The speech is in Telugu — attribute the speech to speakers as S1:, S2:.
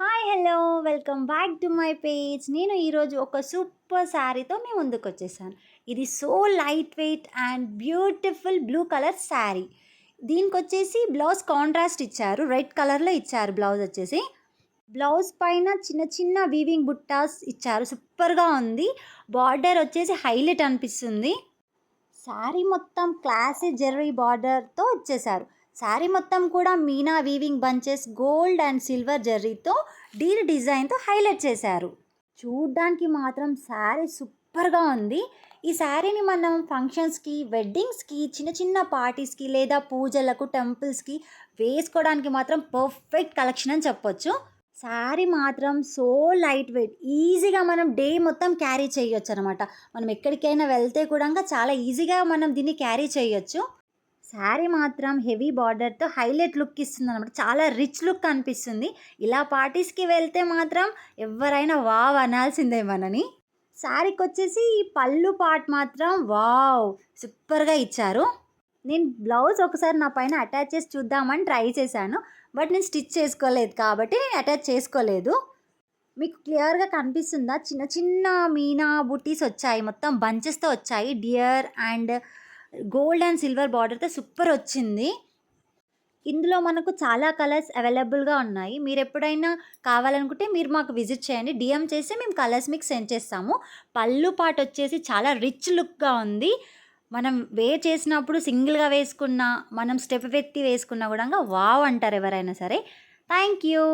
S1: Hi hello welcome back to my page. నేను ఈరోజు ఒక సూపర్ శారీతో మీ ముందుకు వచ్చేసాను. ఇది so light weight and beautiful blue colour sari. దీనికి వచ్చేసి బ్లౌజ్ కాంట్రాస్ట్ ఇచ్చారు, రెడ్ కలర్లో ఇచ్చారు. బ్లౌజ్ వచ్చేసి బ్లౌజ్ పైన చిన్న చిన్న వీవింగ్ బుట్టాస్ ఇచ్చారు, సూపర్గా ఉంది. బార్డర్ వచ్చేసి హైలైట్ అనిపిస్తుంది. శారీ మొత్తం క్లాసీ జెర్రీ బార్డర్తో ఇచ్చేశారు. శారీ మొత్తం కూడా meena weaving bunches gold and silver జెర్రీతో డీల్ డిజైన్తో హైలైట్ చేశారు. చూడ్డానికి మాత్రం శారీ సూపర్గా ఉంది. ఈ శారీని మనం ఫంక్షన్స్కి, వెడ్డింగ్స్కి, చిన్న చిన్న పార్టీస్కి లేదా పూజలకు, టెంపుల్స్కి వేసుకోవడానికి మాత్రం పర్ఫెక్ట్ కలెక్షన్ అని చెప్పొచ్చు. శారీ మాత్రం సో లైట్ వెయిట్, ఈజీగా మనం డే మొత్తం క్యారీ చేయొచ్చు అనమాట. మనం ఎక్కడికైనా వెళ్తే కూడా చాలా ఈజీగా మనం దీన్ని క్యారీ చేయొచ్చు. శారీ మాత్రం హెవీ బార్డర్తో హైలైట్ లుక్ ఇస్తుంది అనమాట. చాలా రిచ్ లుక్ అనిపిస్తుంది. ఇలా పార్టీస్కి వెళ్తే మాత్రం ఎవరైనా వావ్ అనాల్సిందే మనని. శారీకి వచ్చేసి ఈ పళ్ళు పార్ట్ మాత్రం వావ్ సూపర్గా ఇచ్చారు. నేను బ్లౌజ్ ఒకసారి నా పైన అటాచ్ చేసి చూద్దామని ట్రై చేశాను. బట్ నేను స్టిచ్ చేసుకోలేదు కాబట్టి నేను అటాచ్ చేసుకోలేదు. మీకు క్లియర్గా కనిపిస్తుందా? చిన్న చిన్న మీనా బుటీస్ వచ్చాయి, మొత్తం బంచెస్తో వచ్చాయి. డియర్ అండ్ గోల్డ్ అండ్ సిల్వర్ బార్డర్తో సూపర్ వచ్చింది. ఇందులో మనకు చాలా కలర్స్ అవైలబుల్గా ఉన్నాయి. మీరు ఎప్పుడైనా కావాలనుకుంటే మీరు మాకు విజిట్ చేయండి. డిఎం చేసి మేము కలర్స్ మీకు సెండ్ చేస్తాము. పళ్ళు పాట వచ్చేసి చాలా రిచ్ లుక్గా ఉంది. మనం వేర్ చేసినప్పుడు సింగిల్గా వేసుకున్నా, మనం స్టెప్ ఎత్తి వేసుకున్నా కూడా వావ్ అంటారు ఎవరైనా సరే. Thank you.